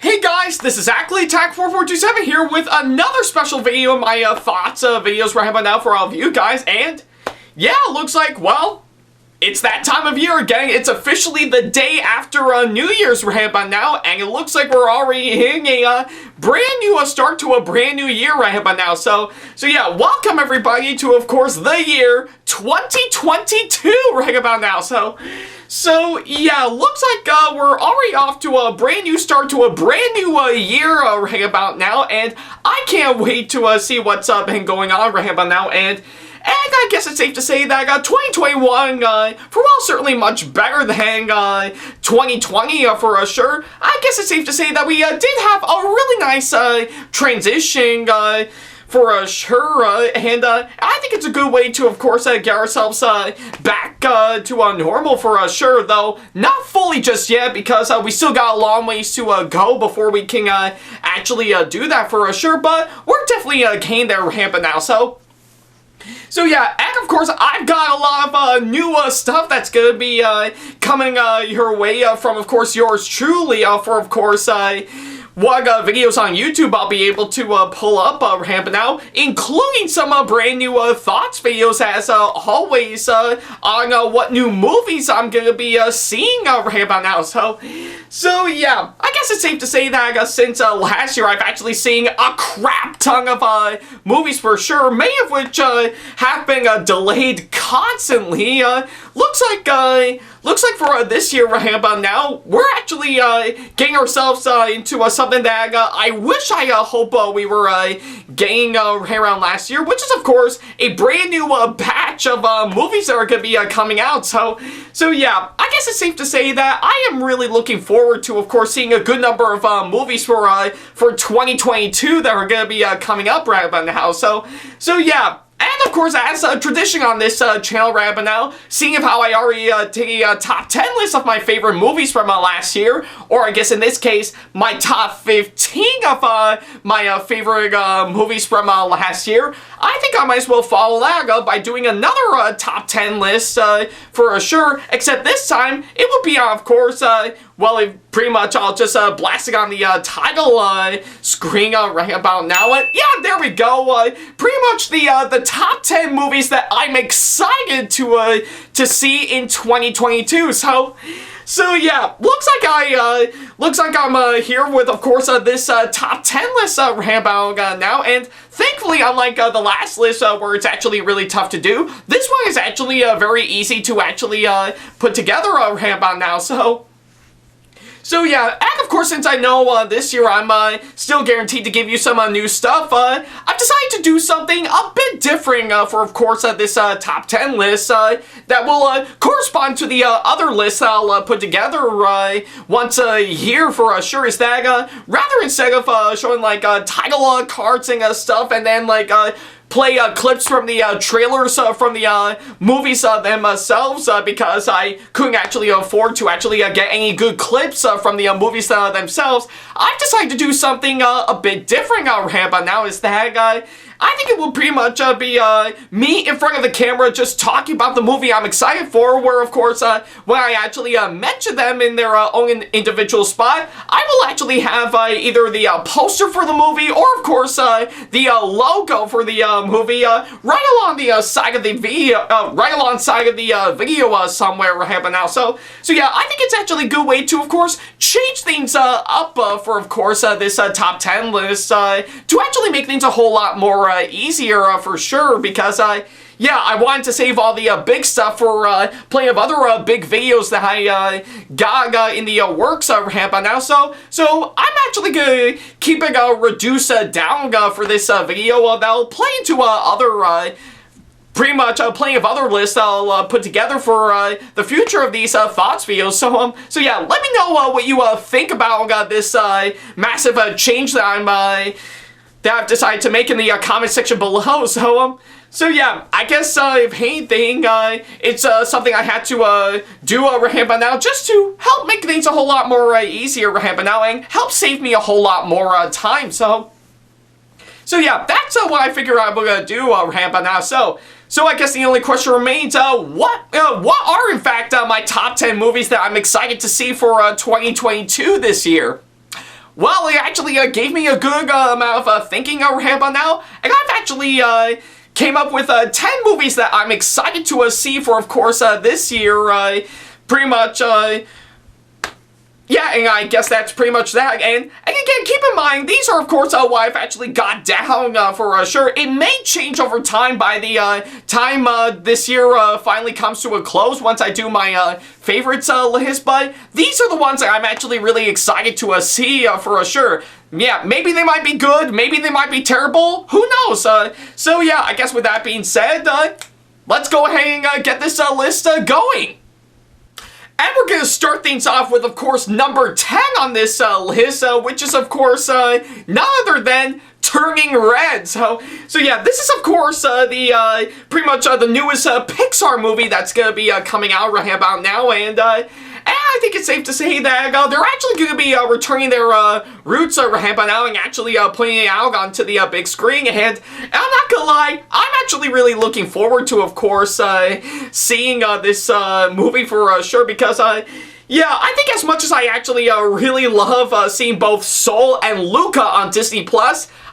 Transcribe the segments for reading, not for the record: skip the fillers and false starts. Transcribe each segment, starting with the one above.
Hey guys, this is Ackleyattack4427 here with another special video, my thoughts videos right about now for all of you guys, and yeah, looks like, well, it's that time of year again. It's officially the day after New Year's right about now, and it looks like we're already hitting a brand new start to a brand new year right about now. So yeah, welcome everybody to, of course, the year 2022 right about now. So yeah, looks like we're already off to a brand new start to a brand new year right about now, and I can't wait to see what's been going on right about now. And I guess it's safe to say that 2021, for well, certainly much better than 2020 for sure. I guess it's safe to say that we did have a really nice transition for sure, and I think it's a good way to, of course, get ourselves back to normal for sure, though not fully just yet, because we still got a long ways to go before we can actually do that for sure, but we're definitely getting there rampant now. So yeah, and of course, I've got a lot of new stuff that's gonna be coming your way from, of course, yours truly for, of course, what videos on YouTube I'll be able to pull up rampant now, including some brand new thoughts videos as always on what new movies I'm gonna be seeing rampant now. So yeah, I guess it's safe to say that since last year I've actually seen a crap ton of movies for sure, many of which have been delayed constantly. Looks like for this year right about now, we're actually getting ourselves into something that I wish I hope we were getting right around last year, which is, of course, a brand new batch of movies that are going to be coming out. So yeah, I guess it's safe to say that I am really looking forward to, of course, seeing a good number of movies for 2022 that are going to be coming up right about now. So yeah. And of course, as a tradition on this channel right about now, seeing of how I already did a top 10 list of my favorite movies from last year, or I guess in this case, my top 15 of my favorite movies from last year, I think I might as well follow that up by doing another top 10 list for sure, except this time, it will be, of course, well, pretty much I'll just blast it on the title screen right about now. Yeah, there we go. Pretty much the top 10 movies that I'm excited to see in 2022. So yeah, looks like I'm here with, of course, this top 10 list right about now, and thankfully, unlike the last list where it's actually really tough to do, this one is actually very easy to actually put together right about now. So yeah, and of course, since I know this year I'm still guaranteed to give you some new stuff, I've decided to do something a bit different for, of course, this top 10 list that will correspond to the other lists I'll put together once a year for sure. Is that rather instead of showing like title cards and stuff, and then like play clips from the trailers from the movies themselves, because I couldn't actually afford to actually get any good clips from the movies themselves, I've decided to do something a bit different right now. Is that I think it will pretty much be me in front of the camera just talking about the movie I'm excited for, where, of course, when I actually mention them in their own individual spot, I will actually have either the poster for the movie or, of course, the logo for the movie right along the side of the video, right alongside of the video somewhere right about now. So yeah, I think it's actually a good way to, of course, change things up for, of course, this top 10 list to actually make things a whole lot more easier for sure, because yeah, I wanted to save all the big stuff for plenty of other big videos that I got in the works right about now. So I'm actually gonna keep it reduced down for this video that'll play into other pretty much plenty of other lists I'll put together for the future of these thoughts videos. So yeah, let me know what you think about this massive change that I've decided to make in the comment section below. So yeah, I guess if anything, it's something I had to do right about now, just to help make things a whole lot more easier right about now, and help save me a whole lot more time. So yeah, that's what I figure I'm gonna do right about now. So I guess the only question remains, what are in fact my top 10 movies that I'm excited to see for 2022 this year? well, it actually gave me a good amount of thinking about now, and I've actually came up with 10 movies that I'm excited to see for, of course, this year. Pretty much, yeah, and I guess that's pretty much that. And again, keep in mind, these are, of course, what I've actually got down for sure. It may change over time by the time this year finally comes to a close once I do my favorites list, but these are the ones that I'm actually really excited to see for sure. Yeah, maybe they might be good, maybe they might be terrible, who knows? So yeah, I guess with that being said, let's go ahead and get this list going. And we're going to start things off with, of course, number 10 on this list, which is, of course, none other than Turning Red. So yeah, this is, of course, the pretty much the newest Pixar movie that's going to be coming out right about now, and I think it's safe to say that they're actually going to be returning their roots right about now and actually putting it out onto the big screen, and I'm not going to lie, I'm actually really looking forward to, of course, seeing this movie for sure, because yeah, I think as much as I actually really love seeing both Soul and Luca on Disney+,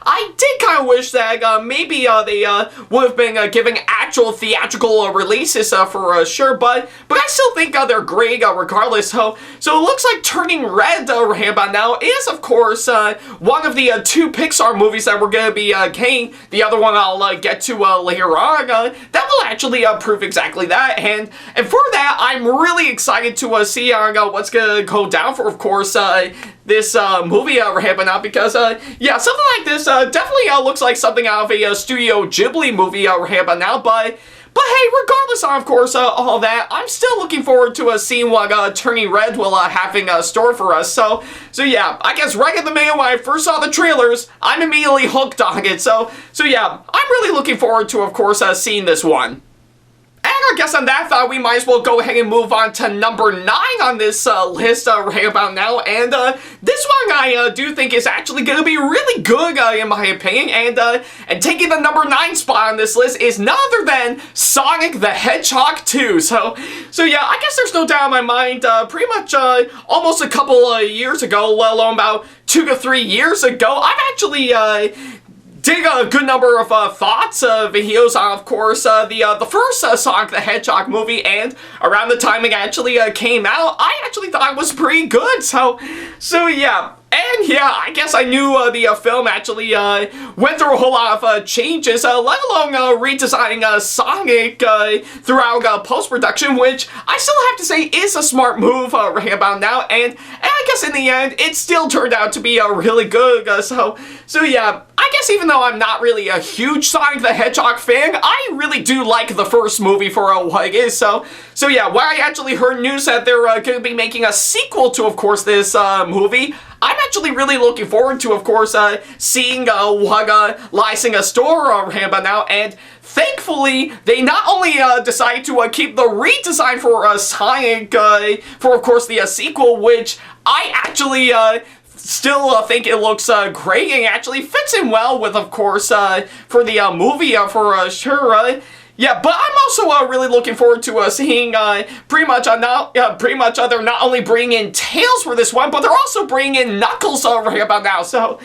I did kind of wish that maybe they would have been giving actual theatrical releases for sure, but I still think they're great regardless. So it looks like Turning Red right about now is, of course, one of the two Pixar movies that we're going to be getting. The other one I'll get to later on. That will actually prove exactly that, and for that, I'm really excited to see what's going to go down for, of course, this movie right about now, because yeah, something like this definitely looks like something out of a Studio Ghibli movie right about now, but hey, regardless of course, all that, I'm still looking forward to seeing what Turning Red will have in store for us. So yeah, I guess right at the minute when I first saw the trailers, I'm immediately hooked on it. So yeah, I'm really looking forward to, of course, seeing this one. And I guess on that thought, we might as well go ahead and move on to number 9 on this list right about now. And this one I do think is actually going to be really good in my opinion. And taking the number 9 spot on this list is none other than Sonic the Hedgehog 2. So yeah, I guess there's no doubt in my mind, pretty much almost a couple years ago, let alone about 2 to 3 years ago, I've actually did a good number of thoughts, videos on, of course, the first Sonic the Hedgehog movie, and around the time it actually came out, I actually thought it was pretty good, so yeah. And yeah, I guess I knew the film actually went through a whole lot of changes, let alone redesigning Sonic throughout post-production, which I still have to say is a smart move right about now, and I guess in the end, it still turned out to be really good, so yeah, I guess even though I'm not really a huge Sonic the Hedgehog fan, I really do like the first movie for what it is, so yeah, when I actually heard news that they're going to be making a sequel to, of course, this movie, I'm actually really looking forward to, of course, seeing what lies in store right about now, and thankfully, they not only decided to keep the redesign for Sonic, for, of course, the sequel, which I actually still think it looks great and actually fits in well with, of course, for the movie for sure. Yeah, but I'm also really looking forward to seeing pretty much they're not only bringing in Tails for this one, but they're also bringing in Knuckles right about now. So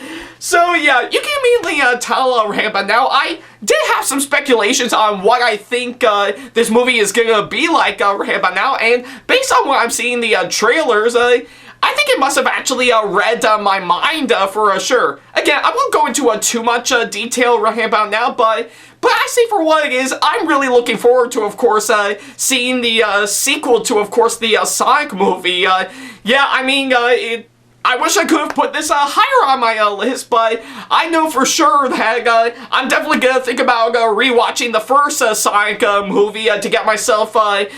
yeah, you can immediately tell right about now. I did have some speculations on what I think this movie is gonna be like right about now, and based on what I'm seeing the trailers, I think it must have actually read my mind for sure. Again, I won't go into too much detail right about now, but I say for what it is, I'm really looking forward to, of course, seeing the sequel to, of course, the Sonic movie. Yeah, I mean, I wish I could have put this higher on my list, but I know for sure that I'm definitely going to think about rewatching the first Sonic movie to get myself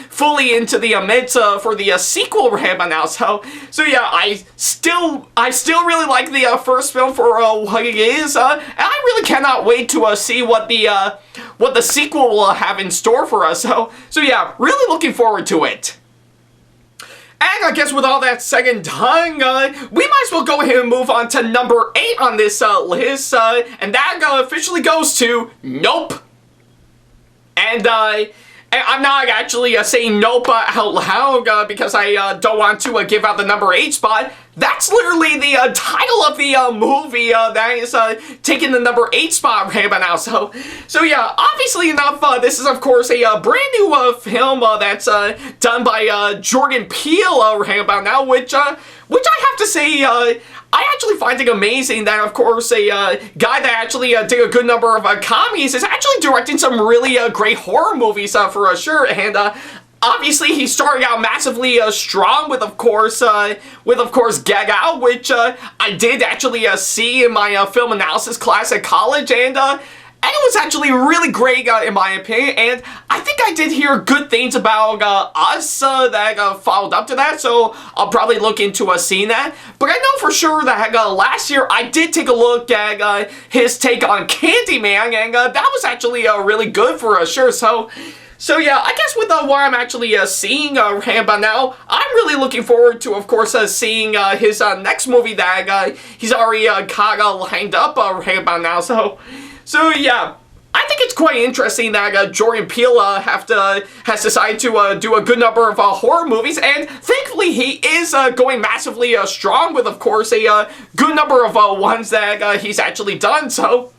fully into the midst for the sequel right now. So yeah, I still really like the first film for what it is, and I really cannot wait to see what the sequel will have in store for us. So yeah, really looking forward to it. And I guess with all that said and done, we might as well go ahead and move on to number 8 on this list, and that officially goes to Nope. And I'm not actually saying Nope out loud because I don't want to give out the number 8 spot. That's literally the title of the movie that is taking the number 8 spot right about now. So yeah, obviously enough, this is of course a brand new film that's done by Jordan Peele right about now, which I have to say, I actually find it amazing that, of course, a guy that actually did a good number of comedies is actually directing some really great horror movies for sure, and obviously, he's starting out massively strong with, of course, Get Out, which I did actually see in my film analysis class at college, and it was actually really great in my opinion, and I think I did hear good things about Us that followed up to that, so I'll probably look into seeing that. But I know for sure that last year I did take a look at his take on Candyman, and that was actually really good for sure, So yeah, I guess with what I'm actually seeing right about now, I'm really looking forward to, of course, seeing his next movie that he's already got lined up right about now. So yeah, I think it's quite interesting that Jordan Peele has decided to do a good number of horror movies, and thankfully he is going massively strong with, of course, a good number of ones that he's actually done. So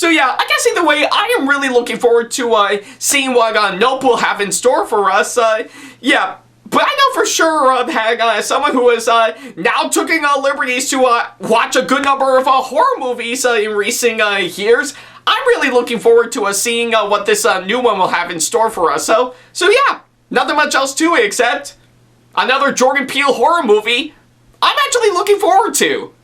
yeah, I guess either way, I am really looking forward to seeing what Nope will have in store for us. Yeah, but I know for sure that someone who has now taking liberties to watch a good number of horror movies in recent years, I'm really looking forward to seeing what this new one will have in store for us. So yeah, nothing much else to it except another Jordan Peele horror movie I'm actually looking forward to.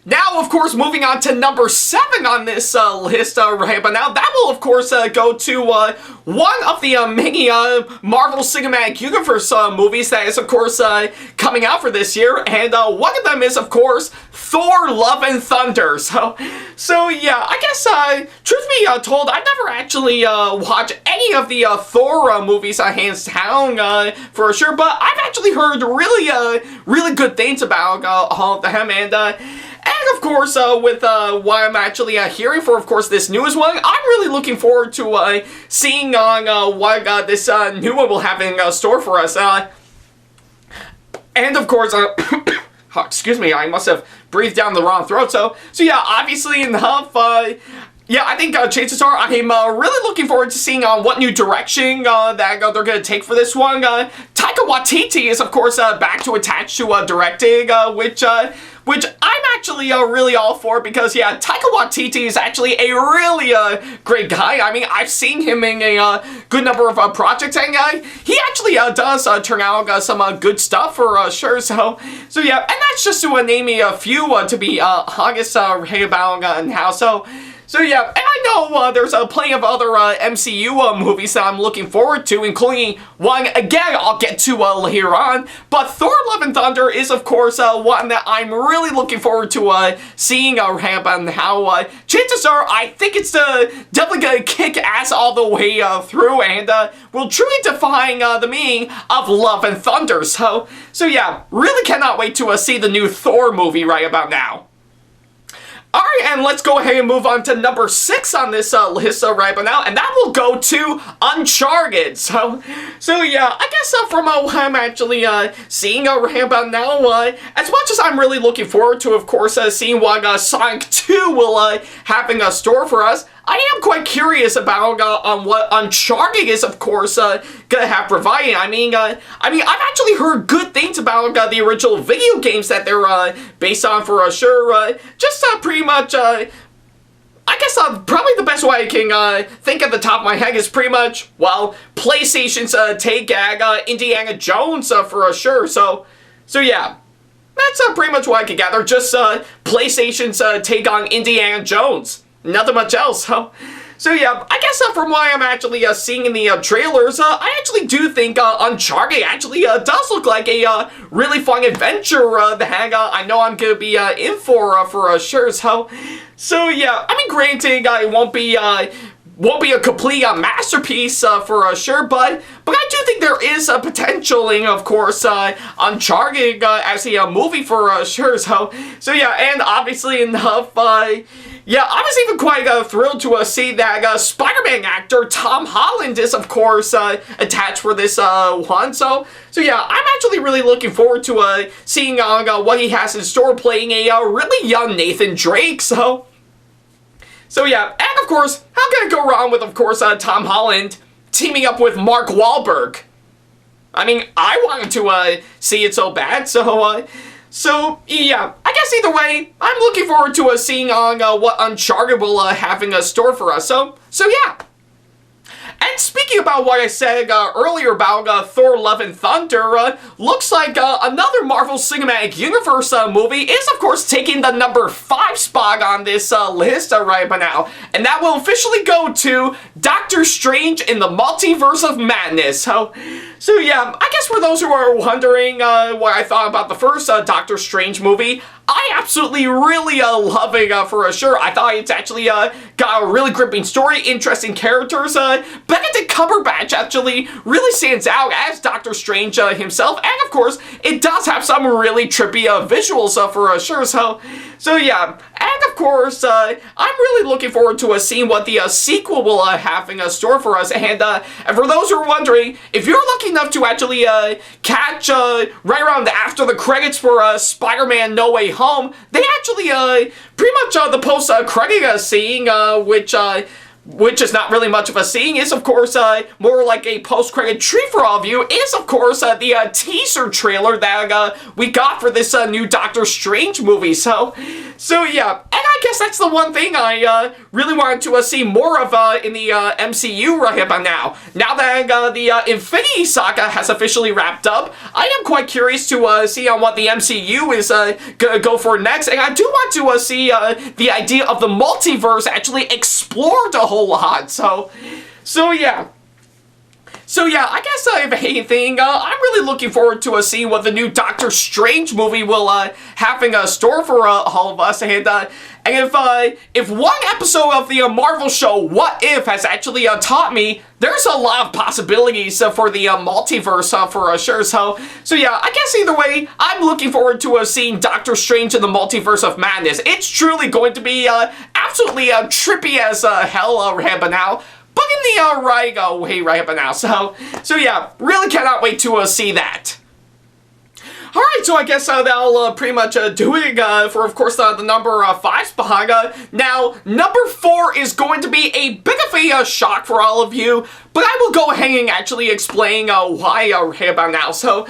Now, of course, moving on to number 7 on this list right but now, that will, of course, go to one of the many Marvel Cinematic Universe movies that is, of course, coming out for this year, and one of them is, of course, Thor: Love and Thunder. So yeah, I guess, truth be told, I've never actually watched any of the Thor movies, hands down, for sure, but I've actually heard really good things about all of them, and of course, with what I'm actually hearing for, of course, this newest one, I'm really looking forward to seeing on what this new one will have in store for us. And of course, excuse me, I must have breathed down the wrong throat. So yeah, obviously enough. Yeah, I think chances are I'm really looking forward to seeing what new direction that they're going to take for this one. Taika Waititi is, of course, back to attach to directing, which I'm actually really all for, because yeah, Taika Waititi is actually a really great guy. I mean, I've seen him in a good number of projects, and he actually does turn out some good stuff for sure. So yeah, and that's just to name a few to be honest right about now. So yeah, and I know there's plenty of other MCU movies that I'm looking forward to, including one, again, I'll get to later on, but Thor: Love and Thunder is, of course, one that I'm really looking forward to seeing ramp, and how chances are I think it's definitely gonna kick ass all the way through, and will truly define the meaning of Love and Thunder. So yeah, really cannot wait to see the new Thor movie right about now. Alright, and let's go ahead and move on to number 6 on this list right now, and that will go to Uncharted. So yeah, I guess from what I'm actually seeing right about now, as much as I'm really looking forward to, of course, seeing what Sonic 2 will have in store for us, I am quite curious about on what Uncharted is, of course, gonna have provided. I mean, I've actually heard good things about the original video games that they're based on for sure. Just pretty much, I guess probably the best way I can think at the top of my head is pretty much, well, PlayStation's take at Indiana Jones for sure. So yeah. That's pretty much what I can gather. Just PlayStation's take on Indiana Jones. Nothing much else. So yeah, I guess from what I'm actually seeing in the trailers, I actually do think Uncharted actually does look like a really fun adventure that I know I'm gonna be in for sure. So yeah, I mean, granted, it won't be a complete masterpiece for sure, but I do think there is a potential in, of course, Uncharted as a movie for sure. So yeah, and obviously enough, yeah, I was even quite thrilled to see that Spider-Man actor Tom Holland is, of course, attached for this one. So yeah, I'm actually really looking forward to seeing what he has in store, playing a really young Nathan Drake. So yeah, and of course, how can I go wrong with, of course, Tom Holland teaming up with Mark Wahlberg? I mean, I wanted to see it so bad, so yeah, I guess either way, I'm looking forward to seeing what Uncharted will have in store for us. So yeah. And speaking about what I said earlier about Thor Love and Thunder, looks like another Marvel Cinematic Universe movie is, of course, taking the number 5 spot on this list right by now. And that will officially go to Doctor Strange in the Multiverse of Madness. So yeah, I guess for those who are wondering what I thought about the first Doctor Strange movie, I absolutely really love it for sure. I thought it's actually got a really gripping story, interesting characters. Benedict Cumberbatch actually really stands out as Doctor Strange himself, and of course, it does have some really trippy visuals for sure. So yeah, and of course, I'm really looking forward to seeing what the sequel will have in store for us. And for those who are wondering, if you're lucky enough to actually catch right around after the credits for Spider-Man No Way Home, they actually pretty much the post-credit scene, which is not really much of a scene, is of course more like a post-credit treat for all of you, is of course the teaser trailer that we got for this new Doctor Strange movie. So yeah, and I guess that's the one thing I really wanted to see more of in the MCU right about now. Now that the Infinity Saga has officially wrapped up, I am quite curious to see on what the MCU is gonna go for next, and I do want to see the idea of the multiverse actually explored a whole lot. So yeah. So yeah, I guess if anything, I'm really looking forward to seeing what the new Doctor Strange movie will have in store for all of us. And if one episode of the Marvel show What If has actually taught me, there's a lot of possibilities for the multiverse for sure. So yeah, I guess either way, I'm looking forward to seeing Doctor Strange in the Multiverse of Madness. It's truly going to be absolutely trippy as hell right now. But in the right way right up now. So yeah, really cannot wait to see that. Alright, so I guess that'll pretty much do it for, of course, the number 5 spot. Now, number 4 is going to be a bit of a shock for all of you, but I will go ahead and actually explain why right about now. So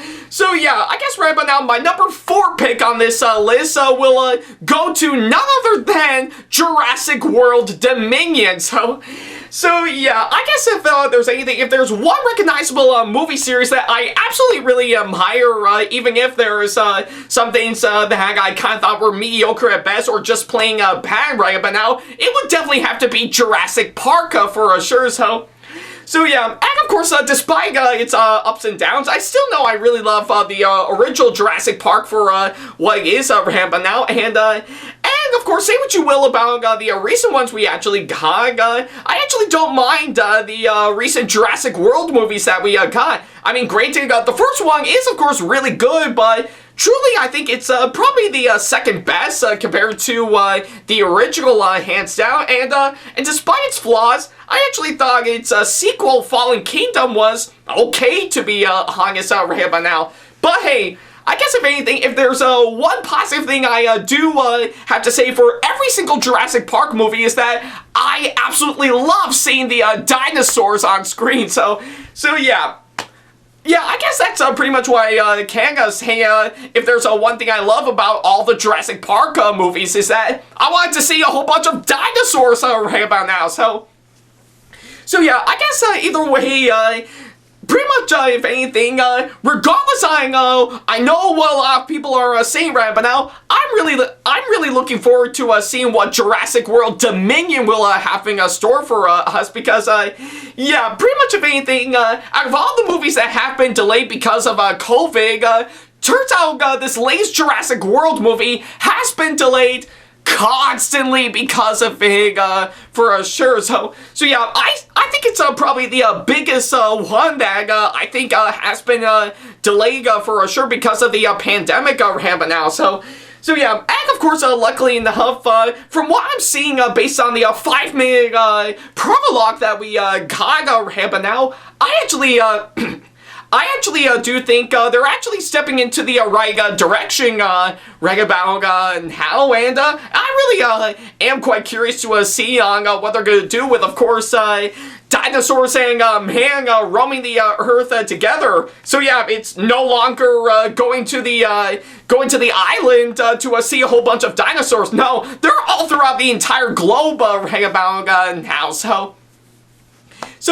yeah, I guess right about now, my number 4 pick on this list will go to none other than Jurassic World Dominion. So yeah, I guess if there's one recognizable movie series that I absolutely really admire, even if there's some things that I kind of thought were mediocre at best or just playing bad right about now, it would definitely have to be Jurassic Park for sure. So yeah, and of course, despite its ups and downs, I still know I really love the original Jurassic Park for what it is right now, and of course, say what you will about the recent ones we actually got. I actually don't mind the recent Jurassic World movies that we got. I mean, granted, the first one is, of course, really good, but truly, I think it's probably the second best compared to the original, hands down. And despite its flaws, I actually thought its sequel, Fallen Kingdom, was okay, to be honest, right by now. But hey, I guess if anything, if there's one positive thing I do have to say for every single Jurassic Park movie is that I absolutely love seeing the dinosaurs on screen. So yeah. Yeah, I guess that's pretty much why I can say if there's one thing I love about all the Jurassic Park movies is that I wanted to see a whole bunch of dinosaurs right about now. So yeah, I guess either way, pretty much, if anything, regardless, I know what a lot of people are saying right but now, I'm really looking forward to seeing what Jurassic World Dominion will have in store for us, because, yeah, pretty much, if anything, out of all the movies that have been delayed because of COVID, turns out this latest Jurassic World movie has been delayed constantly because of it, for sure. So yeah, I think it's probably the biggest one that I think has been delayed for sure because of the pandemic right now. So yeah, and of course, luckily enough, from what I'm seeing, based on the 5-minute prologue that we got right but now, I actually do think they're actually stepping into the right direction right about now, and I really am quite curious to see on what they're going to do with, of course, dinosaurs and man roaming the Earth together. So yeah, it's no longer going to the island to see a whole bunch of dinosaurs. No, they're all throughout the entire globe right about now. So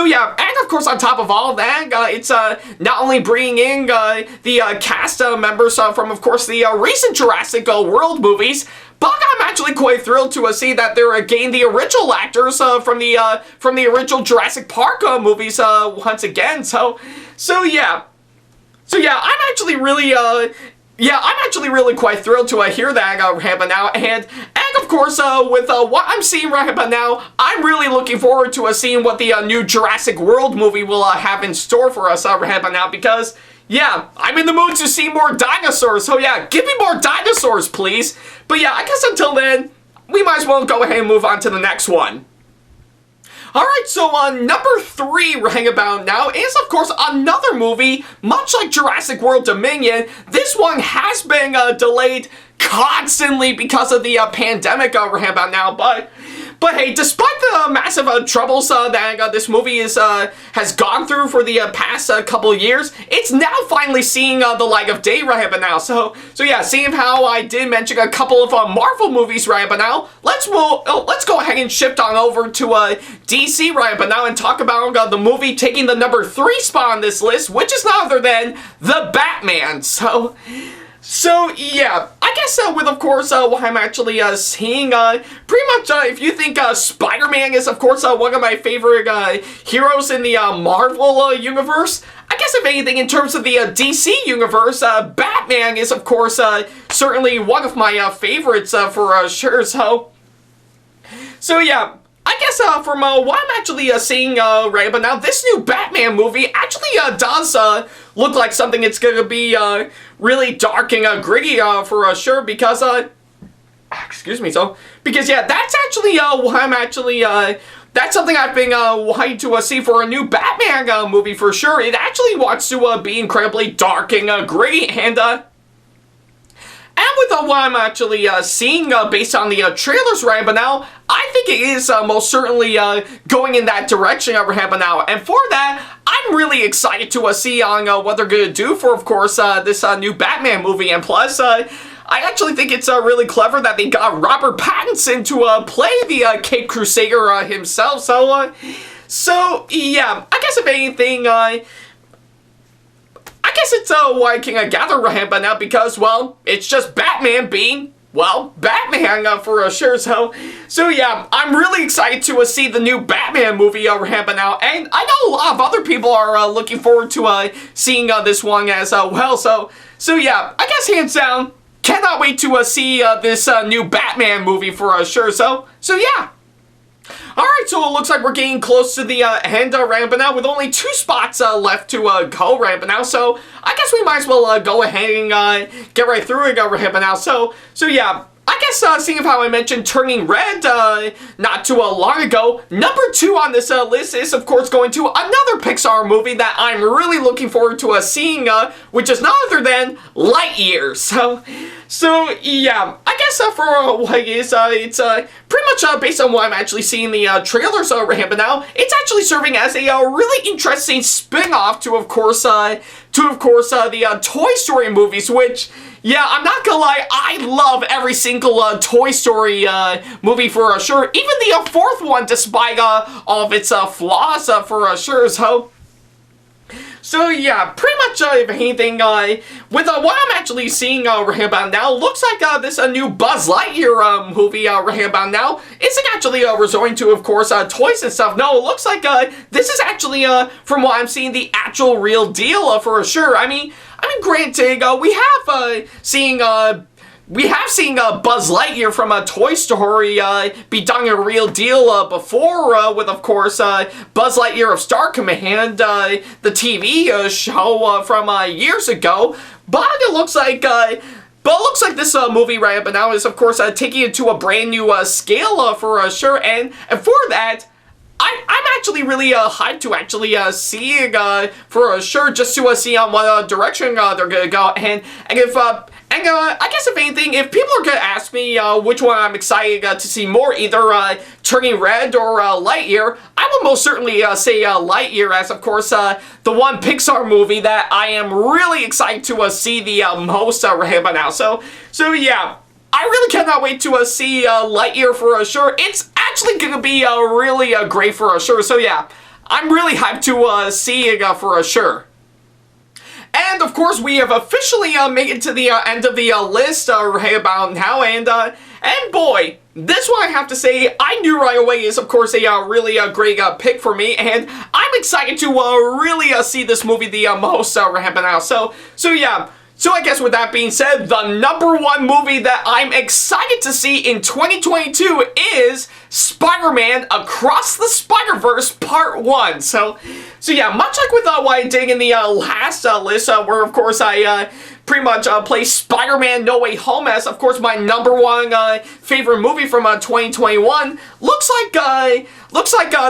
yeah, and of course on top of all of that, it's not only bringing in the cast members from, of course, the recent Jurassic World movies, but I'm actually quite thrilled to see that they're again the original actors from the original Jurassic Park movies once again. So yeah, I'm actually really quite thrilled to hear that right about now, and of course with what I'm seeing right about now, I'm really looking forward to seeing what the new Jurassic World movie will have in store for us right about now, because yeah, I'm in the mood to see more dinosaurs. So yeah, give me more dinosaurs, please. But yeah, I guess until then, we might as well go ahead and move on to the next one. Alright, so number 3 right about now is, of course, another movie, much like Jurassic World Dominion. This one has been delayed constantly because of the pandemic right about now, but hey, despite the massive troubles that this movie has gone through for the past couple of years, it's now finally seeing the light of day right about now. So yeah, seeing how I did mention a couple of Marvel movies right about now, let's go ahead and shift on over to DC right about now and talk about the movie taking the number 3 spot on this list, which is none other than The Batman. So yeah, I guess with, of course, what I'm actually seeing, pretty much if you think Spider-Man is, of course, one of my favorite heroes in the Marvel universe, I guess if anything, in terms of the DC universe, Batman is, of course, certainly one of my favorites for sure. So yeah, I guess from what I'm actually seeing right about now, this new Batman movie actually does look like something it's going to be really dark and gritty for sure, because excuse me, because yeah, that's actually what I'm actually that's something I've been wanting to see for a new Batman movie for sure. It actually wants to be incredibly dark and gritty, and with what I'm actually seeing based on the trailers right about now, I think it is most certainly going in that direction right about now. And for that, I'm really excited to see on what they're going to do for, of course, this new Batman movie. And plus, I actually think it's really clever that they got Robert Pattinson to play the Cape Crusader himself. So yeah, I guess if anything, I guess it's what I can gather right about now, because, well, it's just Batman being, well, Batman for sure. So yeah, I'm really excited to see the new Batman movie right about now, and I know a lot of other people are looking forward to seeing this one as well. So yeah, I guess hands down, cannot wait to see this new Batman movie for sure. So yeah. Alright, so it looks like we're getting close to the end right about now, with only 2 spots left to go right about now, so I guess we might as well go ahead and get right through it right about now. So yeah, I guess seeing how I mentioned Turning Red not too long ago, number 2 on this list is, of course, going to another Pixar movie that I'm really looking forward to seeing, which is none other than Lightyear. So yeah, I guess for what it is, it's pretty much based on what I'm actually seeing the trailers right about now. It's actually serving as a really interesting spin-off to, of course, the Toy Story movies, which, yeah, I'm not gonna lie, I love every single Toy Story movie for sure. Even the 4th one, despite all of its flaws for sure. So yeah, pretty much if anything, with what I'm actually seeing right about now, looks like this new Buzz Lightyear movie right about now isn't actually resorting to, of course, toys and stuff. No, it looks like this is actually, from what I'm seeing, the actual real deal for sure. I mean, granted, we have seen Buzz Lightyear from Toy Story be done a real deal before with, of course, Buzz Lightyear of Star Command, the TV show from years ago. But it looks like But it looks like this movie right up now is, of course, taking it to a brand new scale for sure. And for that, I'm actually really hyped to actually see it for sure, just to see on what direction they're gonna go. And if I guess if anything, if people are gonna ask me which one I'm excited to see more, either Turning Red or Lightyear, I will most certainly say Lightyear, as of course the one Pixar movie that I am really excited to see the most right about now. So yeah. I really cannot wait to see Lightyear for sure. It's actually going to be really great for sure. So yeah, I'm really hyped to see it for sure. And of course, we have officially made it to the end of the list right about now. And boy, this one I have to say, I knew right away is of course a really great pick for me. And I'm excited to really see this movie the most right about now. So yeah. So I guess with that being said, the #1 movie that I'm excited to see in 2022 is Spider-Man Across the Spider-Verse Part 1. So yeah, much like with what I did in the last list, where of course I pretty much placed Spider-Man No Way Home as, of course, my #1 favorite movie from 2021. Looks like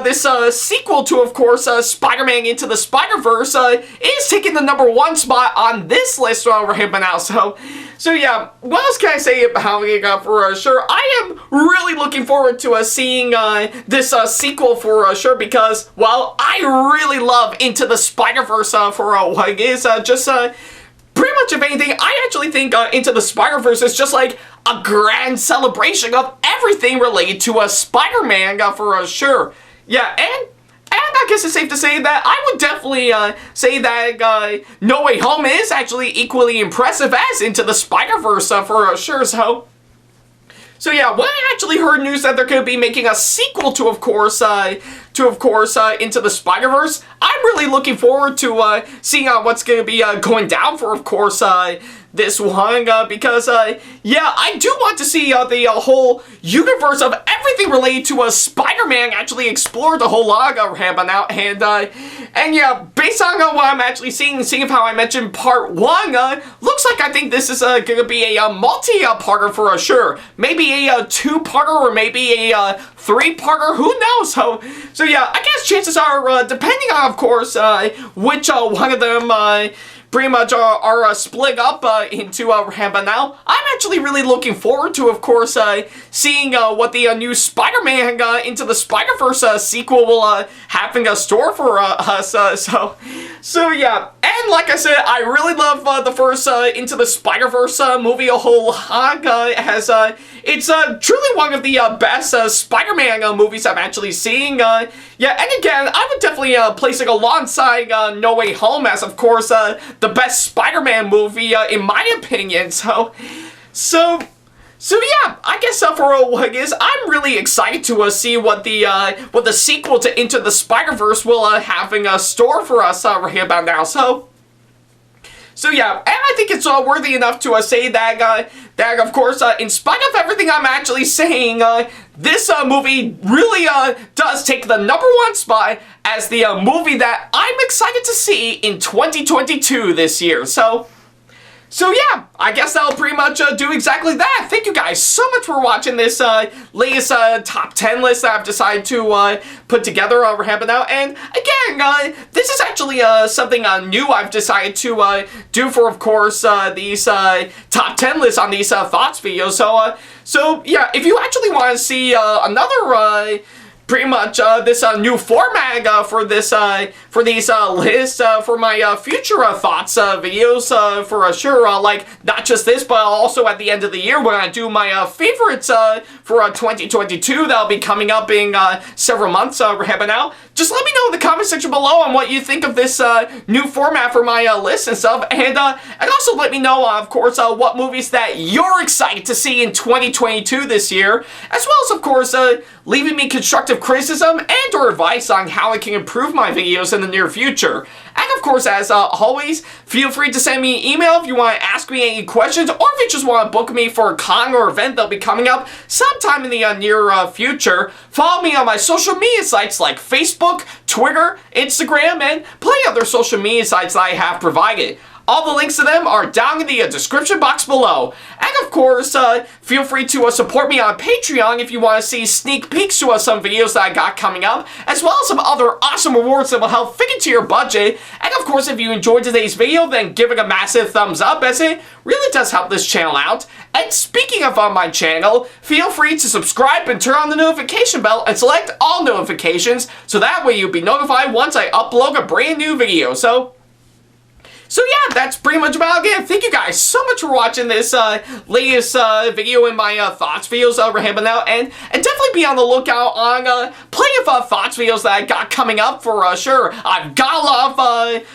this sequel to, of course, Spider-Man Into the Spider-Verse is taking the #1 spot on this list right here now. So yeah, what else can I say about it for sure? I am really looking forward to seeing this sequel for sure, because, well, I really love Into the Spider-Verse for what it is. Pretty much, if anything, I actually think Into the Spider-Verse is just like a grand celebration of everything related to Spider-Man for sure. Yeah, and I guess it's safe to say that I would definitely say that No Way Home is actually equally impressive as Into the Spider-Verse for sure. So yeah, when I actually heard news that they're going to be making a sequel to, of course, Into the Spider-Verse, I'm really looking forward to seeing what's going to be going down for, of course, this one, because, yeah, I do want to see the whole universe of everything related to Spider-Man actually explored the whole lot right now, and yeah, based on what I'm actually seeing how I mentioned Part 1, looks like I think this is going to be a multi-parter for sure. Maybe a 2-parter or maybe a 3-parter, who knows? So yeah, I guess chances are, depending on, of course, which one of them pretty much are split up into Rambo now. I'm actually really looking forward to, of course, seeing what the new Spider-Man Into the Spider-Verse sequel will have in store for us. So yeah, and like I said, I really love the first Into the Spider-Verse movie a whole lot. It's truly one of the best Spider-Man movies I've actually seen. Yeah, and again, I would definitely place it alongside No Way Home as, of course, the best Spider-Man movie in my opinion. So yeah, I guess for what it is, I'm really excited to see what the sequel to Into the Spider-Verse will have in store for us right here about now. So yeah, and I think it's worthy enough to say that of course, in spite of everything I'm actually saying, this movie really does take the #1 spot as the movie that I'm excited to see in 2022 this year. So yeah, I guess that'll pretty much do exactly that. Thank you guys so much for watching this latest top 10 list that I've decided to put together over here now. And again, this is actually something new I've decided to do for, of course, these top 10 lists on these thoughts videos. So yeah, if you actually want to see another pretty much this new format for this for these lists for my future thoughts videos for sure, like not just this but also at the end of the year when I do my favorites for 2022 that'll be coming up in several months right now. Just let me know in the comment section below on what you think of this new format for my list and stuff, and also let me know of course what movies that you're excited to see in 2022 this year, as well as of course leaving me constructive criticism and or advice on how I can improve my videos in the near future. And of course, as always, feel free to send me an email if you want to ask me any questions, or if you just want to book me for a con or event that'll be coming up sometime in the near future. Follow me on my social media sites like Facebook, Twitter, Instagram, and plenty other social media sites that I have provided. All the links to them are down in the description box below. And of course, feel free to support me on Patreon if you want to see sneak peeks to some videos that I got coming up, as well as some other awesome rewards that will help fit into your budget. And of course, if you enjoyed today's video, then give it a massive thumbs up, as it really does help this channel out. And speaking of on my channel, feel free to subscribe and turn on the notification bell and select all notifications, so that way you'll be notified once I upload a brand new video. So yeah, that's pretty much about it. Again, thank you guys so much for watching this latest video in my thoughts videos we're having out, and definitely be on the lookout on plenty of thoughts videos that I got coming up for sure. I've got a lot of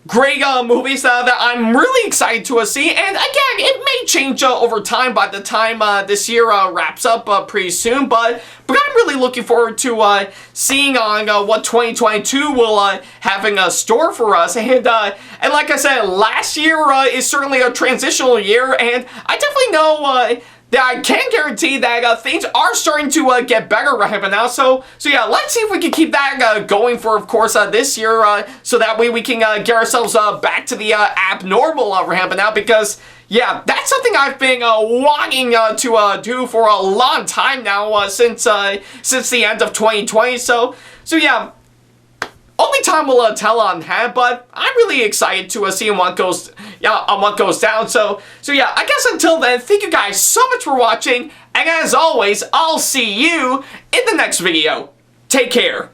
great movies that I'm really excited to see, and again, it may change over time by the time this year wraps up pretty soon, but I'm really looking forward to seeing on what 2022 will have in store for us, and like I said, last year is certainly a transitional year, and I definitely know that I can guarantee that things are starting to get better right now. So yeah, let's see if we can keep that going for, of course, this year, so that way we can get ourselves back to the abnormal right now, because yeah, that's something I've been wanting to do for a long time now, since the end of 2020. So yeah. Only time will tell on that, but I'm really excited to see what goes down. So yeah, I guess until then, thank you guys so much for watching, and as always, I'll see you in the next video. Take care.